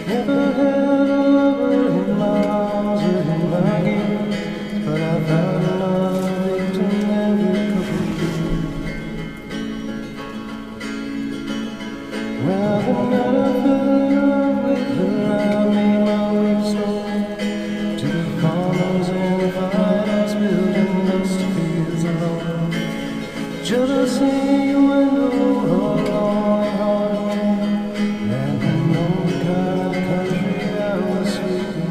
Never had a lover in my arms or in my gaze, but I found another victim every couple of years. Well, the night I fell in love with her, I made my way slow to the farmers and fires building dust fields alone. Jealousy dwindled along my heart, and I know the kind of country I was sleeping.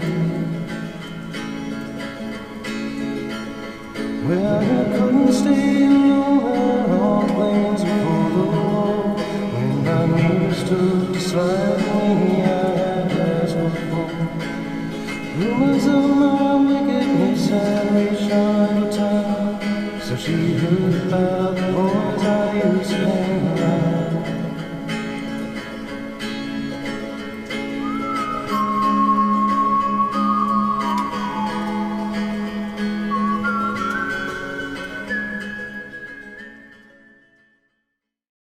Well, you couldn't stay alone, all planes before the war. When my neighbors stood beside me, I had asked before. Rumors of my wickedness had reached our town, so she heard about the boys I used to hang around.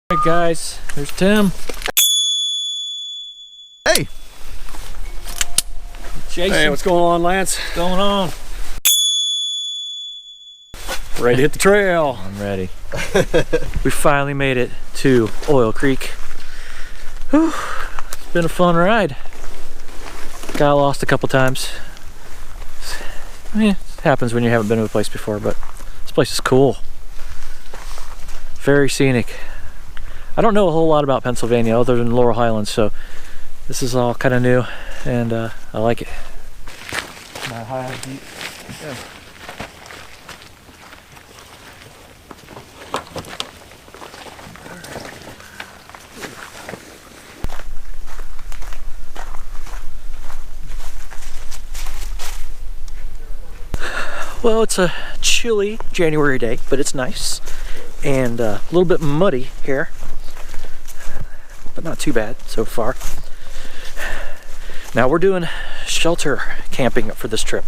Alright guys, there's Tim. Hey! Jason. Hey, what's going on, Lance? What's going on? Ready to hit the trail. I'm ready. We finally made it to Oil Creek. Whew, it's been a fun ride. Got lost a couple times. It happens when you haven't been to a place before, but this place is cool. Very scenic. I don't know a whole lot about Pennsylvania other than Laurel Highlands, so this is all kind of new, and I like it. Not high, deep. Yeah. Well, it's a chilly January day, but it's nice and a little bit muddy here, but not too bad so far. Now we're doing shelter camping for this trip,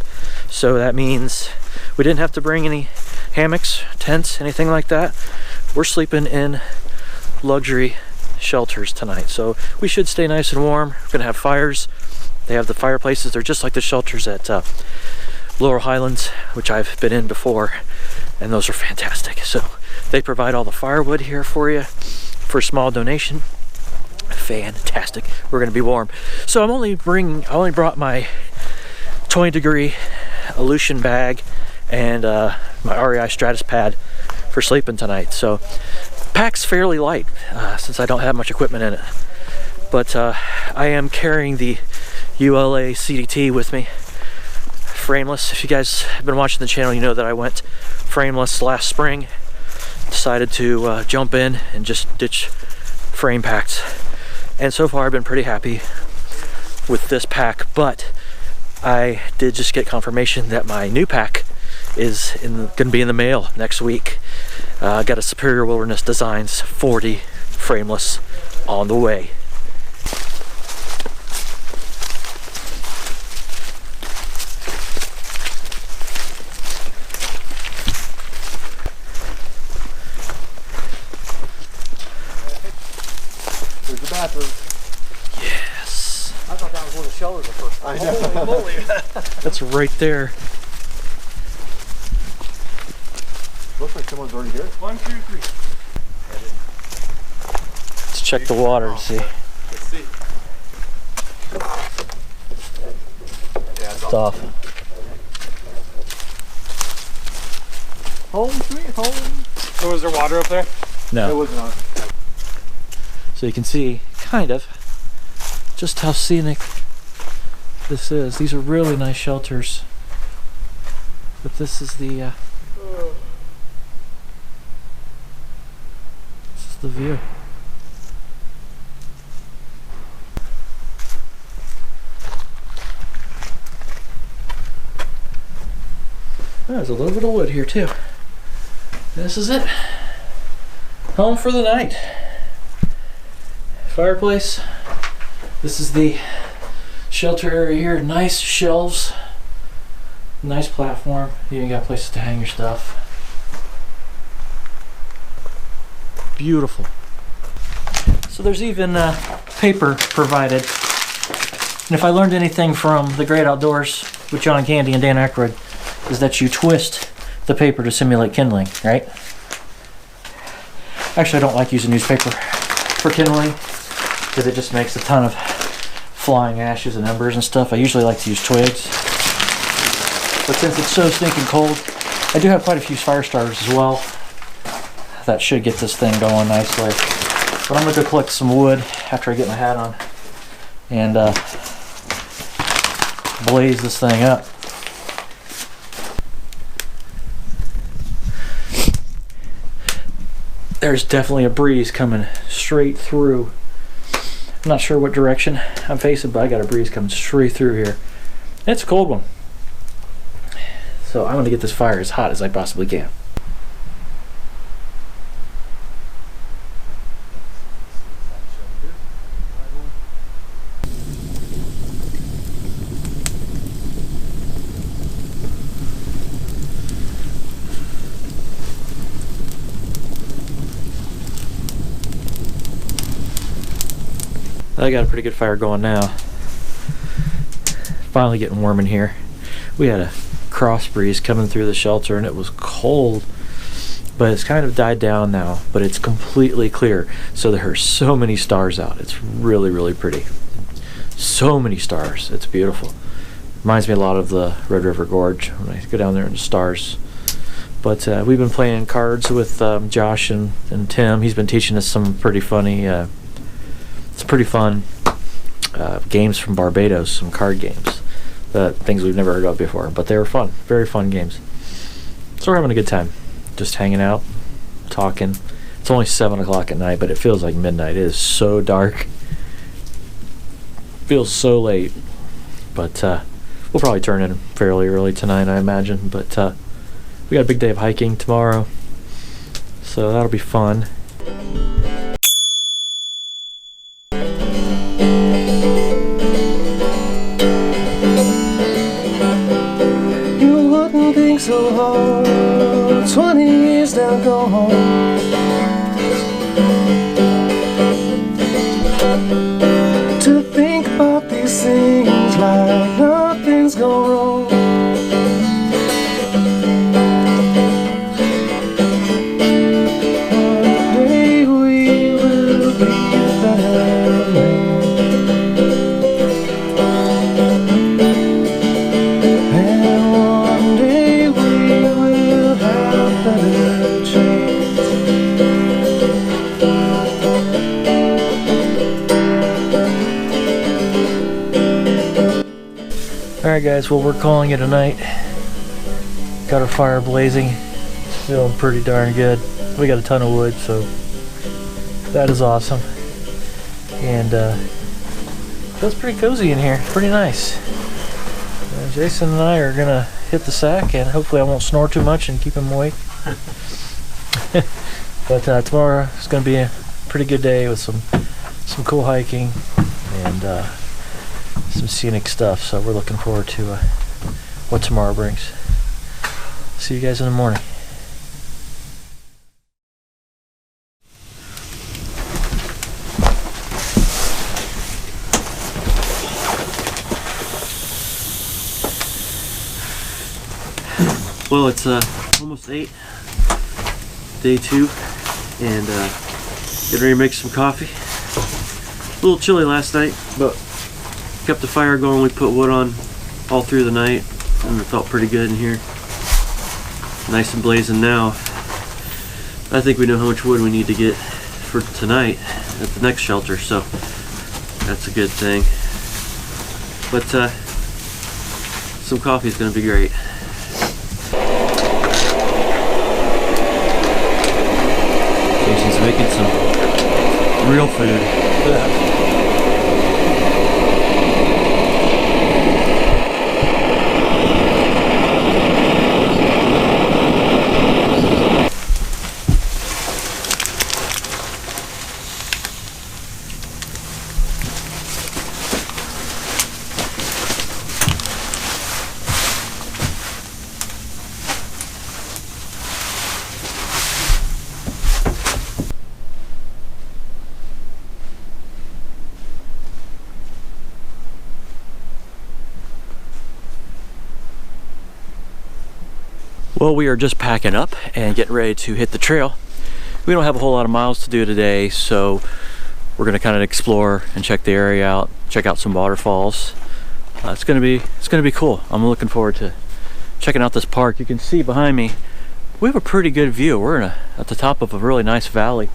so that means we didn't have to bring any hammocks, tents, anything like that. We're sleeping in luxury shelters tonight, so we should stay nice and warm. We're gonna have fires. They have the fireplaces. They're just like the shelters at Laurel Highlands, which I've been in before, and those are fantastic. So they provide all the firewood here for you for a small donation. Fantastic. We're gonna be warm. So I only brought my 20-degree Aleutian bag and my REI Stratus pad for sleeping tonight. So pack's fairly light since I don't have much equipment in it, but I am carrying the ULA CDT with me, frameless. If you guys have been watching the channel, you know that I went frameless last spring. Decided to jump in and just ditch frame packs, and so far I've been pretty happy with this pack, but I did just get confirmation that my new pack is gonna be in the mail next week. Got a Superior Wilderness Designs 40 frameless on the way. There's the bathroom. Yes. I thought that was one of the shelters at first. I know. Holy moly. That's right there. Looks like someone's already here. 1, 2, 3. Let's check the water and see. Let's see. Yeah, It's off. Home sweet home. So was there water up there? It No. wasn't on. So you can see kind of just how scenic this is. These are really nice shelters. But this is the view. There's a little bit of wood here too. This is it. Home for the night. Fireplace. This is the shelter area here. Nice shelves. Nice platform. You even got places to hang your stuff. Beautiful. So there's even paper provided And if I learned anything from The Great Outdoors with John Candy and Dan Aykroyd, is that you twist the paper to simulate kindling, right? Actually, I don't like using newspaper for kindling because it just makes a ton of flying ashes and embers and stuff. I usually like to use twigs. But since it's so stinking cold, I do have quite a few fire starters as well. That should get this thing going nicely. But I'm going to go collect some wood after I get my hat on and blaze this thing up. There's definitely a breeze coming straight through. I'm not sure what direction I'm facing, but I got a breeze coming straight through here. It's a cold one. So I'm going to get this fire as hot as I possibly can. I got a pretty good fire going now. Finally getting warm in here. We had a cross breeze coming through the shelter and it was cold, but it's kind of died down now, but it's completely clear. So there are so many stars out. It's really, really pretty. So many stars. It's beautiful. Reminds me a lot of the Red River Gorge when I go down there in the stars. But we've been playing cards with Josh and Tim. He's been teaching us some pretty funny it's pretty fun games from Barbados, some card games, things we've never heard of before, but they were fun, very fun games. So we're having a good time, just hanging out, talking. It's only 7 o'clock at night, but it feels like midnight. It is so dark, feels so late, but we'll probably turn in fairly early tonight, I imagine. But we got a big day of hiking tomorrow, so that'll be fun. So hard, 20 years now gone. To think about these things like nothing's gone wrong. One day we will be better men. And one day we'll have better chance. Alright guys, well, we're calling it a night. Got our fire blazing. It's feeling pretty darn good. We got a ton of wood, so that is awesome. And feels pretty cozy in here. Pretty nice. Jason and I are gonna hit the sack, and hopefully I won't snore too much and keep him awake. But tomorrow is gonna be a pretty good day with some cool hiking and some scenic stuff. So we're looking forward to what tomorrow brings. See you guys in the morning. Well, it's almost 8, day 2, and getting ready to make some coffee. A little chilly last night, but kept the fire going. We put wood on all through the night, and it felt pretty good in here. Nice and blazing now. I think we know how much wood we need to get for tonight at the next shelter, so that's a good thing. But some coffee is going to be great. Jason's making some real food. Well, we are just packing up and getting ready to hit the trail. We don't have a whole lot of miles to do today, so we're gonna kind of explore and check the area out, check out some waterfalls. It's gonna be cool. I'm looking forward to checking out this park. You can see behind me, we have a pretty good view. We're at the top of a really nice valley.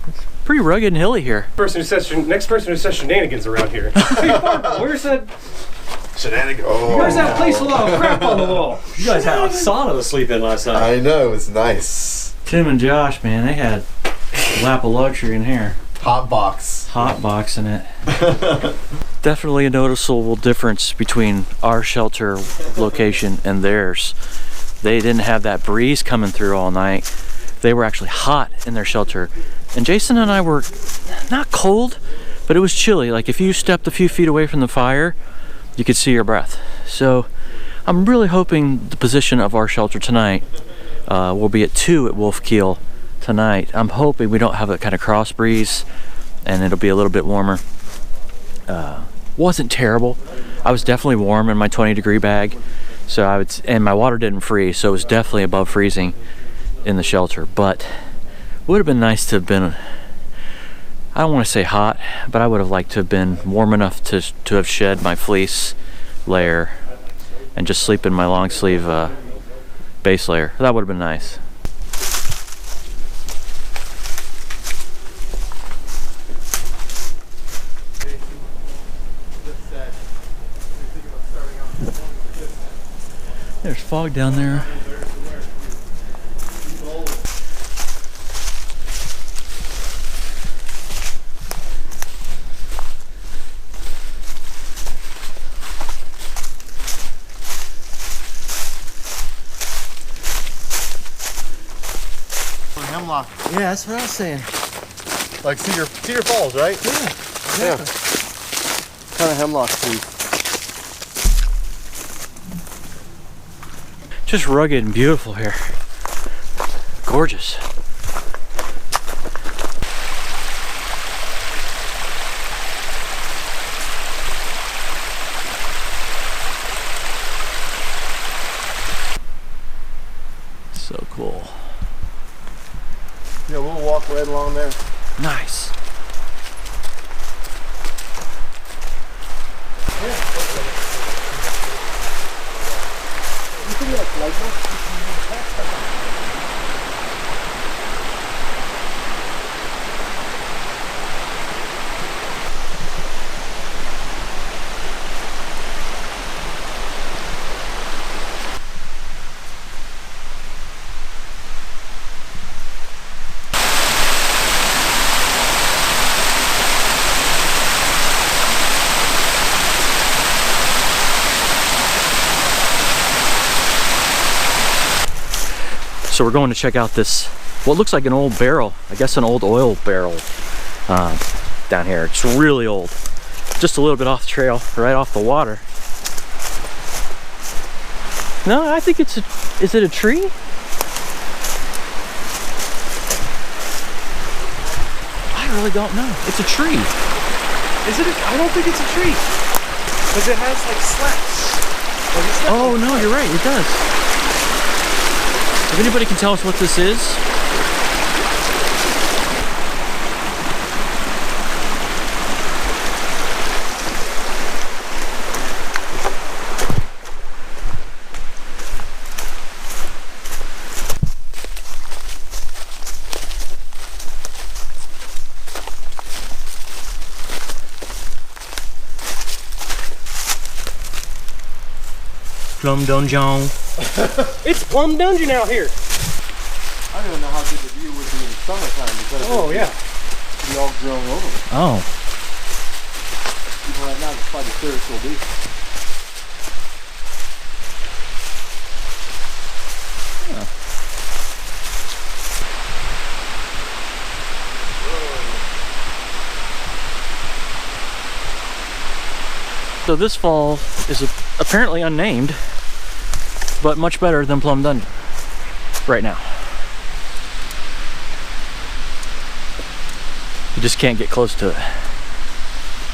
It's pretty rugged and hilly here. Next person who says shenanigans around here. Where's that? Shenanigans. Oh. Where's that place with all the crap on the wall? You guys had a sauna to sleep in last night. I know, it was nice. Tim and Josh, man, they had a lap of luxury in here. Hot boxing it. Definitely a noticeable difference between our shelter location and theirs. They didn't have that breeze coming through all night. They were actually hot in their shelter. And Jason and I were not cold, but it was chilly. Like if you stepped a few feet away from the fire, you could see your breath. So I'm really hoping the position of our shelter tonight will be at 2 at Wolf Keel tonight. I'm hoping we don't have a kind of cross breeze and it'll be a little bit warmer. Wasn't terrible. I was definitely warm in my 20-degree bag, so and my water didn't freeze, so it was definitely above freezing in the shelter. But it would have been nice to have been, I don't want to say hot, but I would have liked to have been warm enough to have shed my fleece layer and just sleep in my long sleeve base layer. That would have been nice. There's fog down there. Hemlock. Yeah, that's what I was saying. Like Cedar Falls, right? Yeah, exactly. Yeah. Kind of hemlock tree. Just rugged and beautiful here. Gorgeous. So cool. Yeah, we'll walk right along there. Nice. So we're going to check out this, what looks like an old barrel, I guess an old oil barrel down here. It's really old. Just a little bit off the trail, right off the water. No, I think it's a, is it a tree? I really don't know. It's a tree. Is it? I don't think it's a tree. Because it has like slats. Oh no, you're right, it does. If anybody can tell us what this is. Plum Dungeon. It's Plum Dungeon out here. I don't know how good the view would be in summertime because Oh yeah. it'd be all grown over. Oh. Even right now, it's probably the clearest it'll be. So this fall is apparently unnamed, but much better than Plum Dungeon right now. You just can't get close to it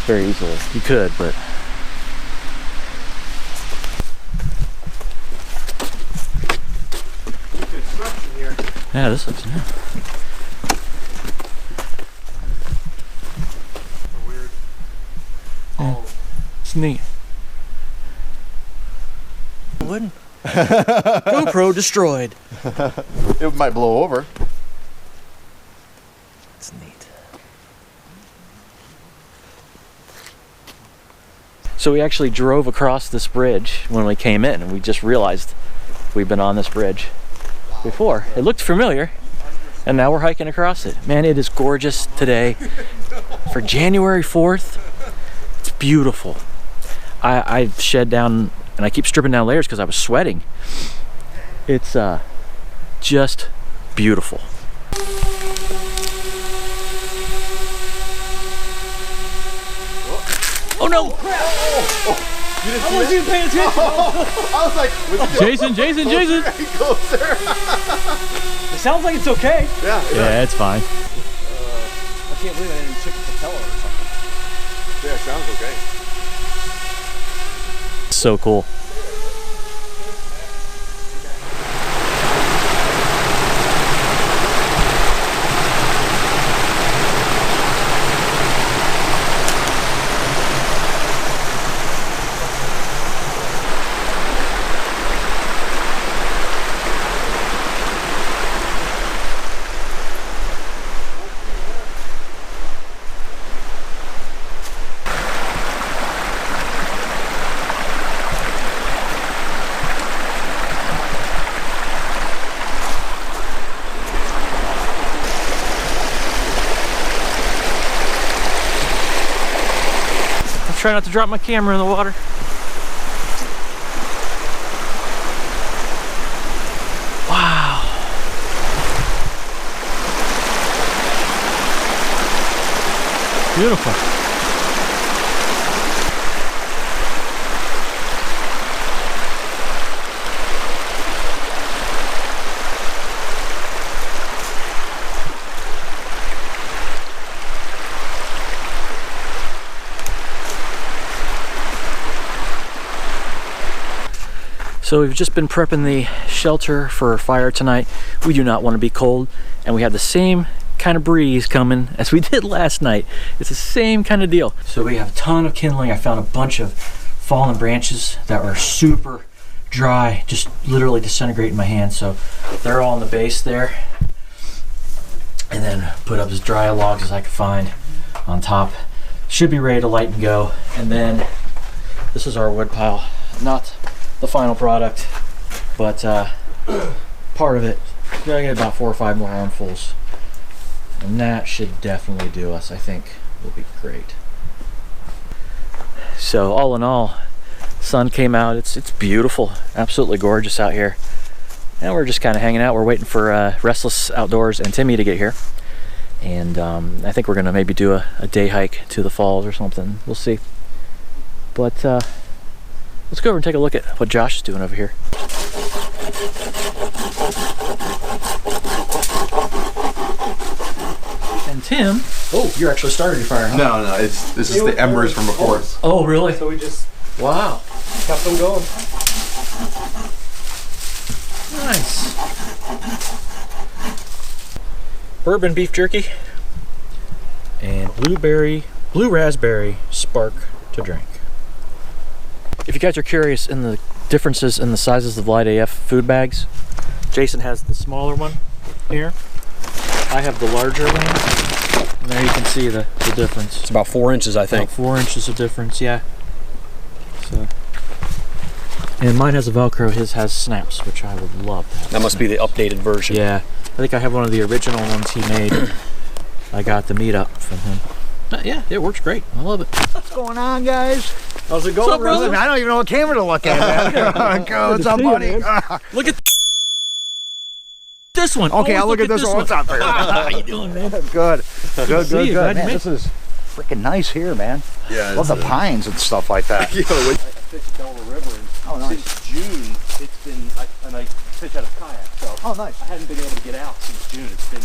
very easily. You could, but Yeah, this looks new. Weird. Yeah. It's neat. Wooden. GoPro destroyed. It might blow over. It's neat. So we actually drove across this bridge when we came in, and we just realized we've been on this bridge before. It looked familiar, and now we're hiking across it. Man, it is gorgeous today for January 4th. It's beautiful. I shed down, and I keep stripping down layers because I was sweating. It's just beautiful. Oh no! You didn't I see wasn't even paying attention. I was like, Jason! closer. It sounds like it's okay. Yeah. Yeah, it's fine. I can't believe I didn't check the propeller or something. Yeah, it sounds okay. So cool. Try not to drop my camera in the water. Wow. Beautiful. So we've just been prepping the shelter for fire tonight. We do not want to be cold, and we have the same kind of breeze coming as we did last night. It's the same kind of deal. So we have a ton of kindling. I found a bunch of fallen branches that were super dry, just literally disintegrate in my hand. So they're all in the base there. And then put up as dry logs as I could find on top. Should be ready to light and go. And then this is our wood pile. Not the final product, but part of it. Gotta get about 4 or 5 more armfuls, and that should definitely do us. I think will be great. So all in all, sun came out. It's beautiful, absolutely gorgeous out here, and we're just kind of hanging out. We're waiting for Restless Outdoors and Timmy to get here, and I think we're gonna maybe do a day hike to the falls or something. We'll see, but let's go over and take a look at what Josh is doing over here. And Tim, oh, you're actually starting your fire, huh? No, this is the embers from before. Oh, really? So we just Wow. kept them going. Nice. Bourbon beef jerky and blue raspberry spark to drink. If you guys are curious in the differences in the sizes of Light AF food bags, Jason has the smaller one here. I have the larger one. And there you can see the difference. It's about 4 inches, I think. About 4 inches of difference, yeah. So, and mine has a Velcro, his has snaps, which I would love to have. That must be the updated version. Yeah, I think I have one of the original ones he made. I got the meetup from him. Yeah, it works great. I love it. What's going on, guys? How's it going, What's up, brother? I don't even know what camera to look at. What's up, buddy? Look at this one. Okay, Always I'll look at this one. What's up there? How you doing, man? Good. Good, see you. Glad you Man, made this is freaking nice here, man. Yeah. Love the pines and stuff like that. Yeah, I fished Delaware River, and Oh, nice. since June, it's been, and I fish out of kayak, so Oh, nice. I hadn't been able to get out since June. It's been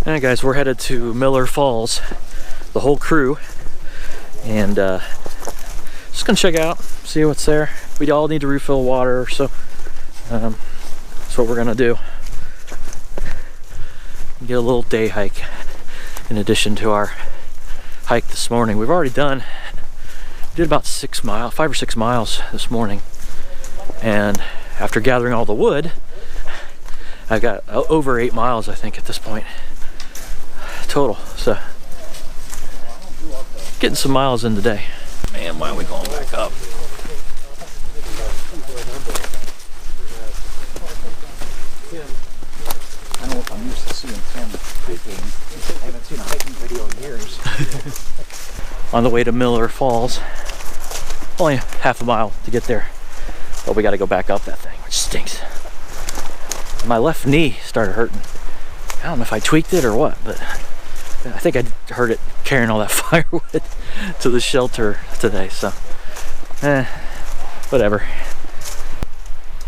Alright guys, we're headed to Miller Falls, the whole crew, and just gonna check out, see what's there. We all need to refill water, so that's what we're gonna do. get a little day hike in addition to our hike this morning. We've already did about 5 or 6 miles this morning, and after gathering all the wood, I've got over 8 miles, I think, at this point total. So getting some miles in today. Man, why are we going back up? I don't know if I'm used to seeing Tim hiking. I haven't seen a hiking video in years. On the way to Miller Falls. Only half a mile to get there, but we got to go back up that thing, which stinks. My left knee started hurting. I don't know if I tweaked it or what, but I think I hurt it carrying all that firewood to the shelter today, so whatever.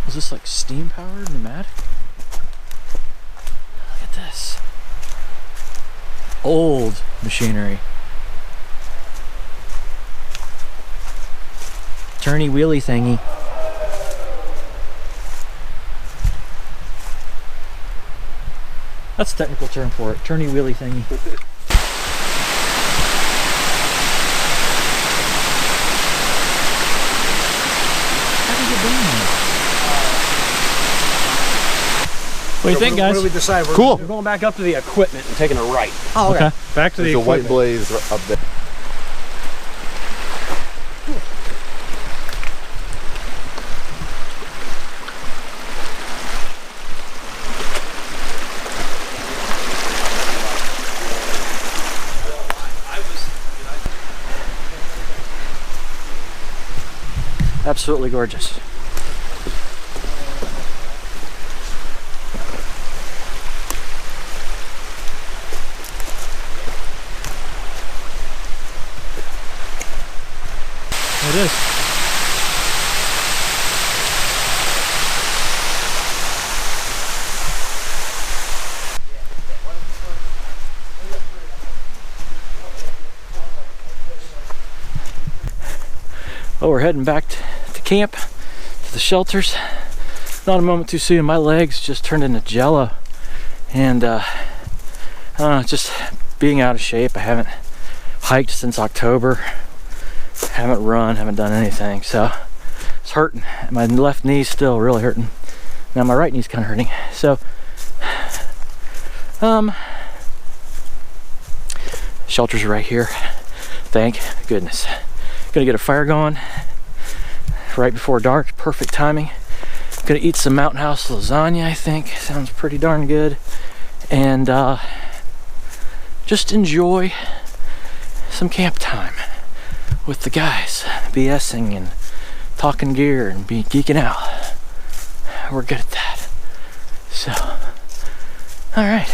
Is this like steam powered pneumatic? Look at this. Old machinery. Turny wheelie thingy. That's a technical term for it. Turny wheelie thingy. How did you get down there? What do you think, guys? What do we decide? Cool. We're going back up to the equipment and taking a right. Oh, okay. Back to the There's a white equipment. blaze up there. Absolutely gorgeous. It is. Well, we're heading back to camp, to the shelters. Not a moment too soon. My legs just turned into jello, and I don't know, just being out of shape. I haven't hiked since October. Haven't run, haven't done anything, so it's hurting. My left knee's still really hurting. Now my right knee's kind of hurting. So, shelters are right here. Thank goodness. Gonna get a fire going right before dark. Perfect timing. Gonna eat some Mountain House lasagna, I think. Sounds pretty darn good. And just enjoy some camp time with the guys, BSing and talking gear and be geeking out. We're good at that. So, all right.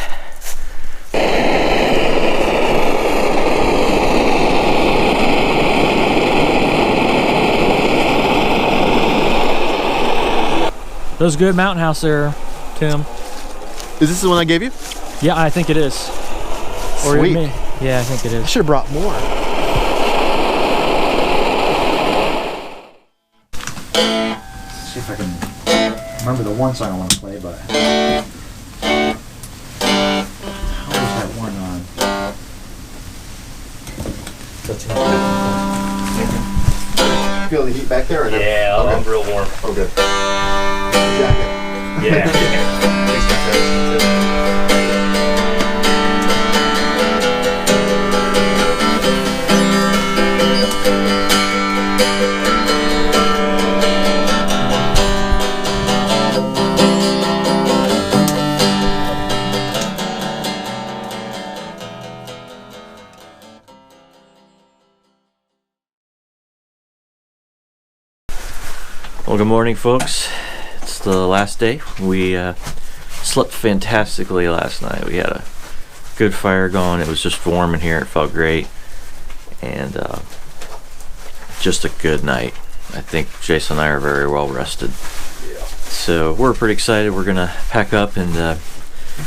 That was good Mountain House there, Tim. Is this the one I gave you? Yeah, I think it is. Sweet. Yeah, I think it I is. should have brought more. Let's see if I can remember the one song I want to play, but how was that one on? Feel the heat back there? Or no? Yeah, Okay. I'm real warm. Oh, good. Jacket. Well, good morning, folks. It's the last day. We slept fantastically last night. We had a good fire going. It was just warm in here. It felt great. And just a good night. I think Jason and I are very well rested. Yeah. So we're pretty excited. We're going to pack up and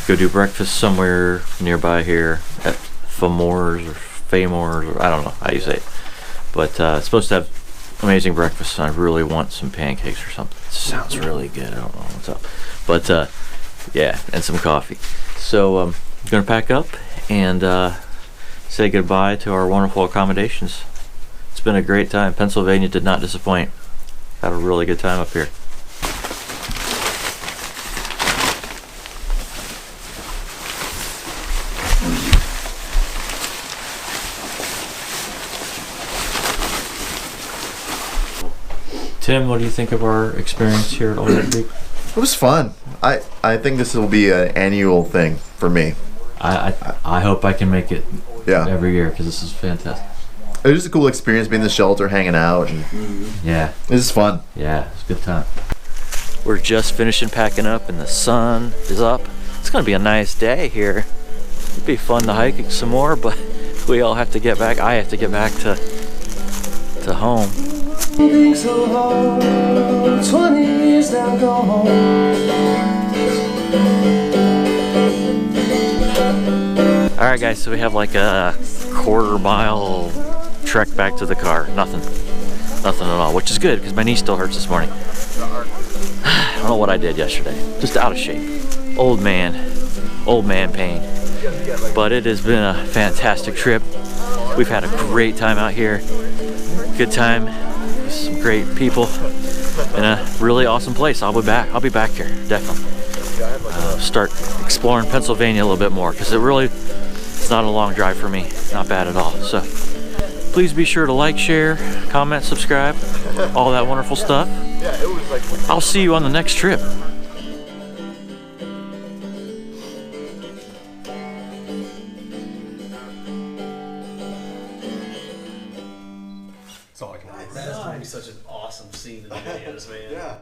go do breakfast somewhere nearby here at Famors or Famors, or I don't know how you say it. But it's supposed to have amazing breakfast, and I really want some pancakes or something. It sounds really good. I don't know what's up, but yeah, and some coffee. So gonna pack up and say goodbye to our wonderful accommodations. It's been a great time. Pennsylvania did not disappoint. Had a really good time up here. Tim, what do you think of our experience here at Old Creek? It was fun. I think this will be an annual thing for me. I hope I can make it Yeah. every year because this is fantastic. It was just a cool experience being in the shelter, hanging out, and Yeah, this is fun. yeah, it's a good time. We're just finishing packing up and the sun is up. It's gonna be a nice day here. It'd be fun to hike some more, but we all have to get back. I have to get back to home. Being so hard, 20 years now gone. All right, guys, so we have like a quarter-mile trek back to the car. Nothing at all, which is good because my knee still hurts this morning. I don't know what I did yesterday. Just out of shape. Old man pain. But it has been a fantastic trip. We've had a great time out here. Good time. Some great people in a really awesome place. I'll be back here, definitely. Start exploring Pennsylvania a little bit more because it's not a long drive for me. Not bad at all. So please be sure to like, share, comment, subscribe, all that wonderful stuff. I'll see you on the next trip. That's gonna be such an awesome scene in the videos, man. Yeah.